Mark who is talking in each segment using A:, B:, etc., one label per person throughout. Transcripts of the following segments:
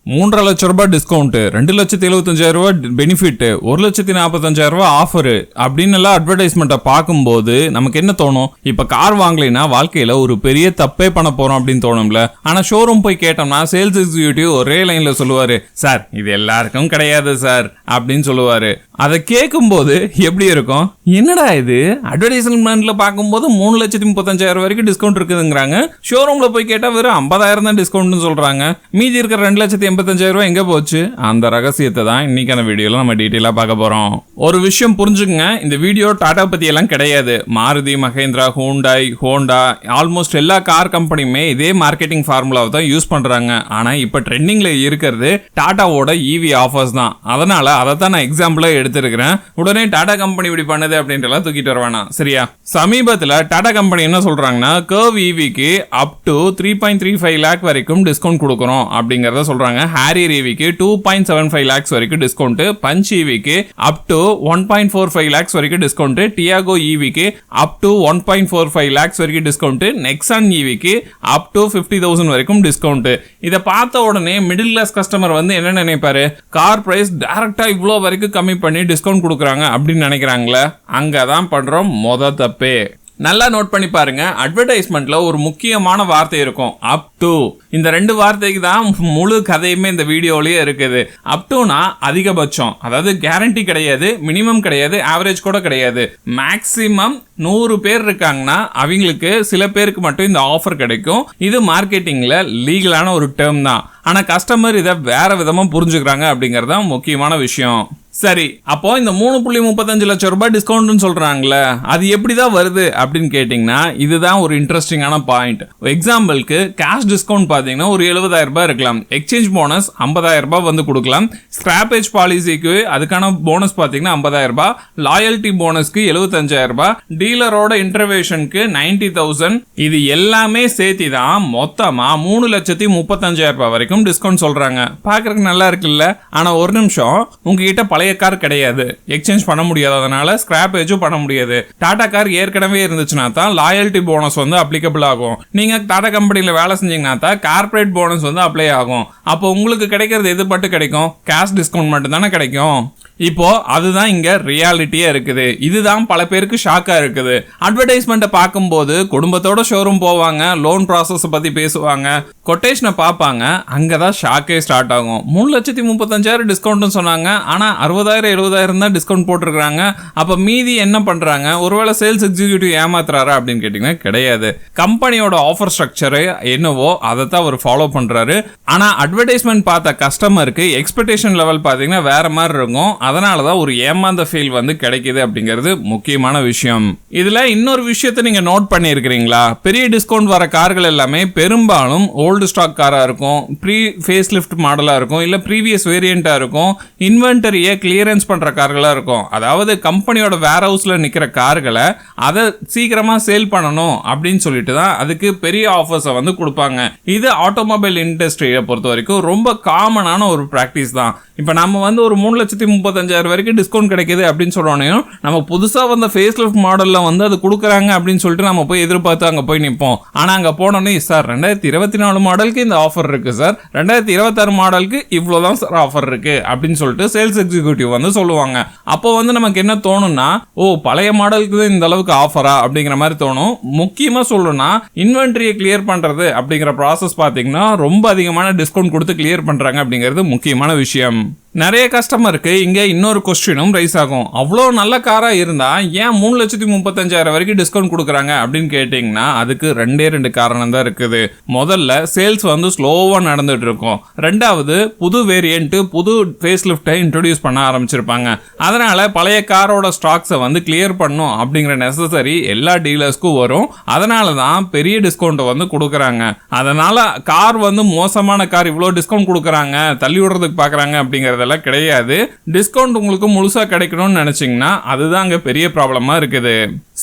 A: 3.5 லட்சம் ரூபாய் டிஸ்கவுண்ட், 2,75,000 ரூபாய் பெனிஃபிட், 1,45,000 ரூபாய் ஆஃபர் அப்படின்னு எல்லாம் அட்வர்டைஸ்மெண்ட்டை பார்க்கும்போது நமக்கு என்ன தோணும்? இப்ப கார் வாங்கலைன்னா வாழ்க்கையில ஒரு பெரிய தப்பே பண்ண போறோம் அப்படின்னு தோணும்ல. ஆனா ஷோரூம் போய் கேட்டோம்னா சேல்ஸ் எக்ஸிக்யூட்டிவ் ஒரே லைன்ல சொல்லுவாரு, சார் இது எல்லாருக்கும் கிடையாது சார் அப்படின்னு சொல்லுவாரு. அதை கேட்கும் போது எப்படி இருக்கும்? என்னடா இது, அட்வர்டைஸ்மெண்ட்ல பார்க்கும்போது 3,35,000 வரைக்கும் டிஸ்கவுண்ட் இருக்குதுங்கிறாங்க, ஷோரூம்ல போய் கேட்டா வெறும் 50,000 தான் டிஸ்கவுண்ட்னு சொல்றாங்க, மீதி இருக்கிற 2,85,000 ரூபாய் எங்க போச்சு? அந்த ரகசியத்தை தான் இன்னைக்கான வீடியோல நம்ம டீட்டெயிலா பார்க்க போறோம். ஒரு விஷயம் புரிஞ்சுங்க, இந்த வீடியோ டாடா பத்தி எல்லாம் கிடையாது. Maruti, Mahindra, Hyundai, Honda, almost எல்லா கார் கம்பெனியுமே இதே மார்க்கெட்டிங் ஃபார்முலாவை தான் யூஸ் பண்றாங்க. ஆனா இப்ப ட்ரெண்டிங்ல இருக்கிறது டாடாவோட ஈவி ஆஃபர்ஸ் தான். அதனால அதை தான் நான் எக்ஸாம்பிளா எடுத்திருக்கிறேன். உடனே டாடா கம்பெனி இப்படி பண்ணுது அப்படின்றலாம் தூக்கிட்டு வருவானா? சரியா? சமீபத்தில் டாடா கம்பெனி என்ன சொல்றாங்கன்னா, கர்வ் ஈவிக்கு அப் டு 3.35 லேக் வரைக்கும் டிஸ்கவுண்ட் கொடுக்குறோம் அப்படிங்கறத சொல்றாங்க. ஹாரியர் ஈவிக்கு 2.75 லேக்ஸ் வரைக்கும் டிஸ்கவுண்ட், பஞ்ச் ஈவிக்கு அப் டு 1.45 லேக்ஸ் வரைக்கும் டிஸ்கவுண்ட், டியாகோ ஈவிக்கு அப் டு 1.45 லேக்ஸ் வரைக்கும் டிஸ்கவுண்ட், நெக்ஸான் ஈவிக்கு அப் டு 50,000 வரைக்கும் டிஸ்கவுண்ட். இதை பார்த்த உடனே மிடில் கிளாஸ் கஸ்டமர் வந்து என்ன நினைப்பாரு? கார் பிரைஸ் டைரக்டா இவ்வளோ வரைக்கும் கம்மி பண்ணி டிஸ்கவுண்ட் கொடுக்குறாங்க அப்படின்னு நினைக்கிறாங்களே. அங்கதான் பண்றோம் மொத தப்பே. நல்லா நோட் பண்ணி பாருங்க, அட்வர்டைஸ்மெண்ட்ல ஒரு முக்கியமான வார்த்தை இருக்கும், அப் டு. இந்த 2 வார்த்தைக்கு தான் முழு கதையுமே இந்த வீடியோலயே இருக்குது. அப் டுனா அதிகபட்சம், அதாவது கேரண்டி கிடையாது, மினிமம் கிடையாது, ஆவரேஜ் கூட கிடையாது. மேக்சிமம் 100 பேர் இருக்காங்கன்னா அவங்களுக்கு சில பேருக்கு மட்டும் இந்த ஆஃபர் கிடைக்கும். இது மார்க்கெட்டிங்ல லீகலான ஒரு டேர்ம் தான். ஆனா கஸ்டமர் இதை வேற விதமா புரிஞ்சுக்கிறாங்க அப்படிங்கறது தான் முக்கியமான விஷயம். சரி, அப்போ இந்த 3.35 லட்சம் ரூபாய் டிஸ்கவுண்ட் சொல்றாங்களே, அது எப்படிதான் வருது அப்படின்னு கேட்டீங்கன்னா இதுதான் ஒரு இன்ட்ரெஸ்டிங்கான பாயிண்ட். எக்ஸாம்பிளுக்கு கேஷ் டிஸ்கவுண்ட் பாத்தீங்கன்னா ஒரு 70,000 ரூபாய் இருக்கலாம், எக்ஸ்சேஞ்ச் போனஸ் 50,000 ரூபாய் வந்து கொடுக்கலாம், ஸ்கிராப்பேஜ் பாலிசிக்கு அதுக்கான போனஸ் பாத்தீங்கன்னா 50,000 ரூபாய், லாயல்டி போனஸ்க்கு 75,000 ரூபாய், டீலரோட இன்டர்வேஷனுக்கு 90,000. இது எல்லாமே சேர்த்தி தான் மொத்தமா 3,35,000 ரூபாய் வரைக்கும் டிஸ்கவுண்ட் சொல்றாங்க. பாக்குறதுக்கு நல்லா இருக்குல்ல? ஆனா ஒரு நிமிஷம், உங்ககிட்ட பழைய கார் கிடையாது, எக்ஸ்சேஞ்ச் பண்ண முடியாதனால ஸ்கிராப்பேஜும் பண்ண முடியாது. டாடா கார் ஏற்கனவே இருந்துச்சுன்னா தான் லாயல்டி போனஸ் வந்து அப்ளிகபிள் ஆகும். நீங்க டாடா கம்பெனில வேலை செஞ்சீங்கன்னா தான் கார்பரேட் போனஸ் வந்து அப்ளை ஆகும். அப்போ உங்களுக்கு கிடைக்கிறது எது மட்டும் கிடைக்கும்? கேஷ் டிஸ்கவுண்ட் மட்டும் தானே கிடைக்கும். இப்போ அதுதான் இங்க ரியாலிட்டியா இருக்குது. இதுதான் பல பேருக்கு ஷாக்கா இருக்குது. அட்வர்டைஸ்மெண்ட்டை பார்க்கும்போது குடும்பத்தோட ஷோரூம் போவாங்க, லோன் ப்ராசஸ் பத்தி பேசுவாங்க, கொட்டேஷனை பார்ப்பாங்க, அங்கதான் ஷாக்கே ஸ்டார்ட் ஆகும். 3,35,000 டிஸ்கவுண்ட் சொன்னாங்க, ஆனா 60,000 70,000 தான் டிஸ்கவுண்ட் போட்டிருக்காங்க. அப்ப மீதி என்ன பண்றாங்க? ஒருவேளை சேல்ஸ் எக்ஸிக்யூட்டிவ் ஏமாத்துறாரா அப்படின்னு கேட்டீங்கன்னா கிடையாது. கம்பெனியோட ஆஃபர் ஸ்ட்ரக்சர் என்னவோ அதை தான் அவர் ஃபாலோ பண்றாரு. ஆனா அட்வர்டைஸ்மெண்ட் பார்த்த கஸ்டமருக்கு எக்ஸ்பெக்டேஷன் லெவல் பாத்தீங்கன்னா வேற மாதிரி இருக்கும். அதனாலதான் ஒரு ஏமாந்த ஃபீல் வந்து கிடைக்குது அப்படிங்கிறது முக்கியமான விஷயம். இதுல இன்னொரு விஷயத்தை நீங்க நோட் பண்ணி இருக்கிறீங்களா? பெரிய டிஸ்கவுண்ட் வர கார்கள் எல்லாமே பெரும்பாலும் ஓல்டு ஸ்டாக் காரா இருக்கும், ப்ரீ ஃபேஸ் லிஃப்ட் மாடலா இருக்கும், இல்ல ப்ரீவியஸ் வேரியண்டா இருக்கும், இன்வென்டரியை கிளியரன்ஸ் பண்ற கார்களா இருக்கும். அதாவது கம்பெனியோட வேர் ஹவுஸ்ல நிக்கிற கார்களை அதை சீக்கிரமா சேல் பண்ணணும் அப்படின்னு சொல்லிட்டு தான் அதுக்கு பெரிய ஆஃபர்ஸை வந்து கொடுப்பாங்க. இது ஆட்டோமொபைல் இண்டஸ்ட்ரியை பொறுத்த வரைக்கும் ரொம்ப காமனான ஒரு பிராக்டிஸ் தான். இப்ப நம்ம வந்து ஒரு 3,35,000 வரைக்கும் டிஸ்கவுண்ட் கிடைக்குது அப்படின்னு சொல்றோம், நம்ம புதுசா வந்த ஃபேஸ் லிஃப்ட் மாடல்ல வந்து அது கொடுக்குறாங்க அப்படின்னு சொல்லிட்டு நம்ம போய் எதிர்பார்த்து அங்க போய் நிற்போம். ஆனா அங்க போனோன்னே, சார் 2024 மாடலுக்கு இந்த ஆஃபர் இருக்கு சார், 2026 மாடலுக்கு இவ்வளவுதான் சார் ஆஃபர் இருக்கு அப்படின்னு சொல்லிட்டு சேல்ஸ் எக்ஸிக்யூட்டிவ் வந்து சொல்லுவாங்க. அப்போ வந்து நமக்கு என்ன தோணும்னா, ஓ பழைய மாடலுக்கு இந்த அளவுக்கு ஆஃபரா அப்படிங்கிற மாதிரி தோணும். முக்கியமா சொல்லணும்னா இன்வென்டரியை கிளியர் பண்றது அப்படிங்கிற ப்ராசஸ் பாத்தீங்கன்னா ரொம்ப அதிகமான டிஸ்கவுண்ட் கொடுத்து கிளியர் பண்றாங்க அப்படிங்கிறது முக்கியமான விஷயம். நிறைய கஸ்டமருக்கு இங்க இன்னொரு கொஸ்டினும் ரைஸ் ஆகும். அவ்வளோ நல்ல காரா இருந்தா ஏன் 3,35,000 வரைக்கும் டிஸ்கவுண்ட் கொடுக்குறாங்க அப்படின்னு கேட்டீங்கன்னா அதுக்கு 2 காரணம் தான் இருக்குது. முதல்ல சேல்ஸ் வந்து ஸ்லோவா நடந்துட்டு இருக்கும். ரெண்டாவது புது வேரியன்ட், புது ஃபேஸ் லிஃப்டை இன்ட்ரோடியூஸ் பண்ண ஆரம்பிச்சிருப்பாங்க. அதனால பழைய காரோட ஸ்டாக்ஸை வந்து கிளியர் பண்ணும் அப்படிங்கிற நெசசரி எல்லா டீலர்ஸ்க்கும் வரும். அதனால தான் பெரிய டிஸ்கவுண்ட் வந்து கொடுக்குறாங்க. அதனால கார் வந்து மோசமான கார் இவ்வளோ டிஸ்கவுண்ட் கொடுக்குறாங்க, தள்ளி விடுறதுக்கு பாக்குறாங்க அப்படிங்கறத கிடையாது. டிஸ்கவுண்ட் உங்களுக்கு முழுசா கிடைக்கணும்னு நினைச்சீங்கன்னா அதுதான் அங்க பெரிய ப்ராப்ளமா இருக்குது.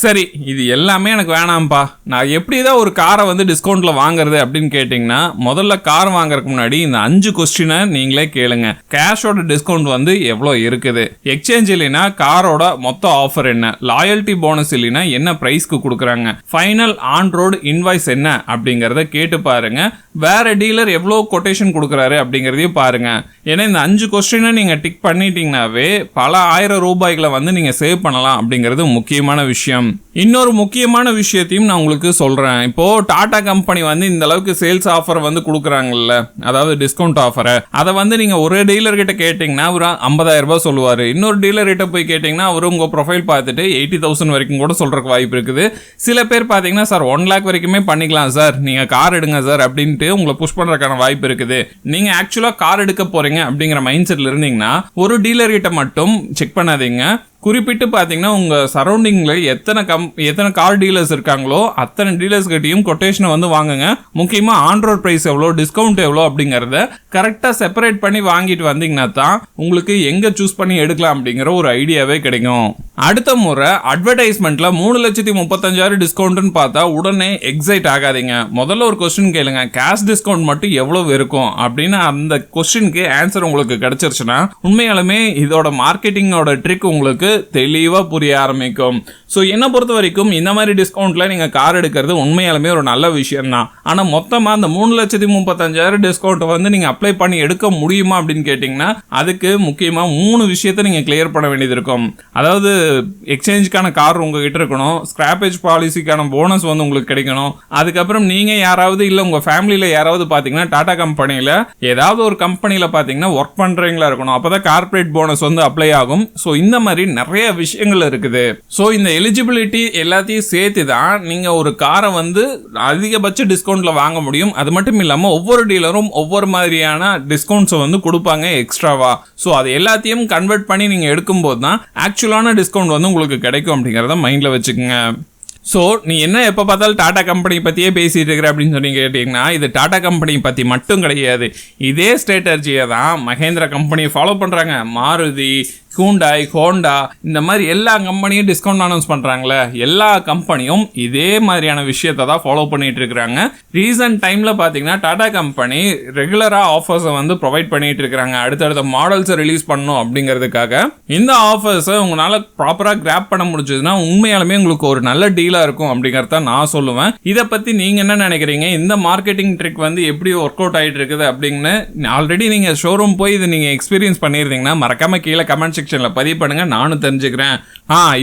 A: சரி, இது எல்லாமே எனக்கு வேணாம்ப்பா, நான் எப்படி தான் ஒரு காரை வந்து டிஸ்கவுண்ட்டில் வாங்குறது அப்படின்னு கேட்டிங்கன்னா, முதல்ல கார் வாங்குறதுக்கு முன்னாடி இந்த 5 கொஸ்டினை நீங்களே கேளுங்க. கேஷோட டிஸ்கவுண்ட் வந்து எவ்வளோ இருக்குது, எக்ஸ்சேஞ்ச் இல்லைன்னா காரோட மொத்த ஆஃபர் என்ன, லாயல்ட்டி போனஸ் இல்லைன்னா என்ன ப்ரைஸ்க்கு கொடுக்குறாங்க, ஃபைனல் ஆன் ரோடு இன்வாய்ஸ் என்ன அப்படிங்கிறத கேட்டு பாருங்க. வேற டீலர் எவ்வளோ கொட்டேஷன் கொடுக்குறாரு அப்படிங்கிறதையும் பாருங்க. ஏன்னா இந்த 5 கொஸ்டினை நீங்கள் டிக் பண்ணிட்டீங்கன்னாவே பல ஆயிரம் ரூபாய்களை வந்து நீங்கள் சேவ் பண்ணலாம் அப்படிங்கிறது முக்கியமான விஷயம். இன்னொரு முக்கியமான விஷயத்தையும் நான் உங்களுக்கு சொல்றேன். இப்போ டாடா கம்பெனி வந்து இந்த அளவுக்கு சேல்ஸ் ஆஃபர் வந்து கொடுக்குறாங்கல்ல, அதாவது டிஸ்கவுண்ட் ஆஃபரை, அதை வந்து நீங்க ஒரு டீலர் கிட்ட கேட்டீங்கன்னா ஒரு 50,000 ரூபாய் சொல்லுவாரு. இன்னொரு டீலர் கிட்ட போய் கேட்டீங்கன்னா அவரு உங்க ப்ரொஃபைல் பார்த்துட்டு 80,000 வரைக்கும் கூட சொல்றதுக்கு வாய்ப்பு இருக்குது. சில பேர் பாத்தீங்கன்னா சார் 1 lakh வரைக்குமே பண்ணிக்கலாம் சார், நீங்க கார் எடுங்க சார் அப்படின்ட்டு உங்களை புஷ் பண்றதுக்கான வாய்ப்பு இருக்குது. நீங்க ஆக்சுவலா கார் எடுக்க போறீங்க அப்படிங்கிற மைண்ட் செட்ல இருந்தீங்கன்னா ஒரு டீலர் கிட்ட மட்டும் செக் பண்ணாதீங்க. குறிப்பிட்டு பார்த்தீங்கன்னா உங்கள் சரௌண்டிங்கில் எத்தனை கார் டீலர்ஸ் இருக்காங்களோ அத்தனை டீலர்ஸ் கிட்டையும் கொட்டேஷனை வந்து வாங்குங்க. முக்கியமாக ஆன்ரோட் ப்ரைஸ் எவ்வளோ, டிஸ்கவுண்ட் எவ்வளோ அப்படிங்கிறத கரெக்டாக செப்பரேட் பண்ணி வாங்கிட்டு வந்தீங்கன்னா தான் உங்களுக்கு எங்கே சூஸ் பண்ணி எடுக்கலாம் அப்படிங்கிற ஒரு ஐடியாவே கிடைக்கும். அடுத்த முறை அட்வர்டைஸ்மெண்ட்டில் 3,35,000 டிஸ்கவுண்ட்னு பார்த்தா உடனே எக்ஸைட் ஆகாதீங்க. முதல்ல ஒரு கொஸ்டின் கேளுங்க, கேஷ் டிஸ்கவுண்ட் மட்டும் எவ்வளோ இருக்கும் அப்படின்னு. அந்த கொஸ்டினுக்கு ஆன்சர் உங்களுக்கு கிடைச்சிருச்சுன்னா உண்மையாலுமே இதோட மார்க்கெட்டிங்கோட ட்ரிக் உங்களுக்கு தெளிவா புரிய ஆரம்பிக்கும். ஸோ என்னை பொறுத்த வரைக்கும் இந்த மாதிரி டிஸ்கவுண்ட்ல நீங்க கார் எடுக்கிறது உண்மையாலுமே ஒரு நல்ல விஷயம் தான். ஆனா மொத்தமா அந்த 3,35,000 டிஸ்கவுண்ட் வந்து நீங்க அப்ளை பண்ணி எடுக்க முடியுமா அப்படின்னு கேட்டீங்கன்னா அதுக்கு முக்கியமா 3 விஷயத்த நீங்க கிளியர் பண்ண வேண்டியது இருக்கும். அதாவது எக்ஸ்சேஞ்சுக்கான கார் உங்ககிட்ட இருக்கணும், ஸ்கிராப்பேஜ் பாலிசிக்கான போனஸ் வந்து உங்களுக்கு கிடைக்கணும், அதுக்கப்புறம் நீங்க யாராவது இல்ல உங்க ஃபேமிலியில யாராவது பாத்தீங்கன்னா டாடா கம்பெனியில ஏதாவது ஒரு கம்பெனியில பாத்தீங்கன்னா ஒர்க் பண்றீங்களா இருக்கணும், அப்பதான் கார்பரேட் போனஸ் வந்து அப்ளை ஆகும். ஸோ இந்த மாதிரி நிறைய விஷயங்கள் இருக்குது. ஸோ இந்த எலிஜிபிலிட்டி எல்லாத்தையும் சேர்த்து தான் நீங்க ஒரு காரை வந்து அதிகபட்ச டிஸ்கவுண்ட்ல வாங்க முடியும். அது மட்டும் இல்லாம ஒவ்வொரு டீலரும் ஒவ்வொரு மாதிரியான டிஸ்கவுண்ட்ஸை வந்து கொடுப்பாங்க எக்ஸ்ட்ராவா. ஸோ அது எல்லாத்தையும் கன்வெர்ட் பண்ணி நீங்க எடுக்கும்போது தான் ஆக்சுவலான டிஸ்கவுண்ட் வந்து உங்களுக்கு கிடைக்கும் அப்படிங்கிறத மைண்ட்ல வச்சுக்கோங்க. ஸோ நீ என்ன எப்போ பார்த்தாலும் டாடா கம்பெனி பற்றியே பேசிகிட்டு இருக்கிற அப்படின்னு சொல்லி கேட்டிங்கன்னா இது டாடா கம்பெனி பற்றி மட்டும் கிடையாது. இதே ஸ்ட்ராட்டஜியை தான் மஹேந்திரா கம்பெனியை ஃபாலோ பண்ணுறாங்க. மாருதி, ஹூண்டாய், ஹோண்டா இந்த மாதிரி எல்லா கம்பெனியும் டிஸ்கவுண்ட் அனௌன்ஸ் பண்ணுறாங்களே, எல்லா கம்பெனியும் இதே மாதிரியான விஷயத்தை தான் ஃபாலோ பண்ணிட்டு இருக்கிறாங்க. ரீசன்ட் டைமில் பார்த்தீங்கன்னா டாடா கம்பெனி ரெகுலராக ஆஃபர்ஸை வந்து ப்ரொவைட் பண்ணிட்டு இருக்கிறாங்க. அடுத்தடுத்த மாடல்ஸை ரிலீஸ் பண்ணணும் அப்படிங்கிறதுக்காக இந்த ஆஃபர்ஸை உங்களால் ப்ராப்பராக கிராப் பண்ண முடிஞ்சதுன்னா உண்மையாலுமே உங்களுக்கு ஒரு நல்ல டீலாக இருக்கும் அப்படிங்கிறத நான் சொல்லுவேன். இதை பற்றி நீங்கள் என்ன நினைக்கிறீங்க? இந்த மார்க்கெட்டிங் ட்ரிக் வந்து எப்படி ஒர்க் அவுட் ஆகிட்டு இருக்குது அப்படின்னு ஆல்ரெடி நீங்கள் ஷோரூம் போய் இதை நீங்கள் எக்ஸ்பீரியன்ஸ் பண்ணியிருந்தீங்கன்னா மறக்காம கீழே கமெண்ட் செக்ஷன்ல பதிவு பண்ணுங்க, நானும் தெரிஞ்சுக்கிறேன்.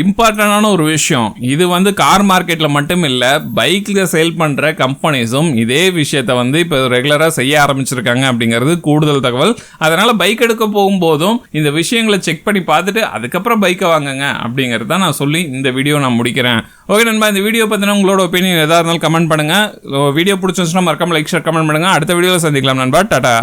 A: இம்பார்ட்டன்டான ஒரு விஷயம், இது வந்து கார் மார்க்கெட்ல மட்டும் இல்ல, பைக்ல சேல் பண்ற கம்பெனிஸும் இதே விஷயத்தை வந்து இப்போ ரெகுலரா செய்ய ஆரம்பிச்சிருக்காங்க அப்படிங்கிறது கூடுதல் தகவல். அதனால பைக் எடுக்க போகும்போதும் இந்த விஷயங்களை செக் பண்ணி பார்த்துட்டு அதுக்கப்புறம் பைக்கை வாங்குங்க அப்படிங்கிறத நான் சொல்லி இந்த வீடியோ நான் முடிக்கிறேன். ஓகே நண்பா, இந்த வீடியோ பத்தின உங்களோட ஒப்பீனியன் எதா இருந்தாலும் கமெண்ட் பண்ணுங்க. வீடியோ பிடிச்சிருந்துச்சுன்னா மறக்காம லைக், ஷேர், கமெண்ட் பண்ணுங்க. அடுத்த வீடியோவில் சந்திக்கலாம் நண்பா. டாடா.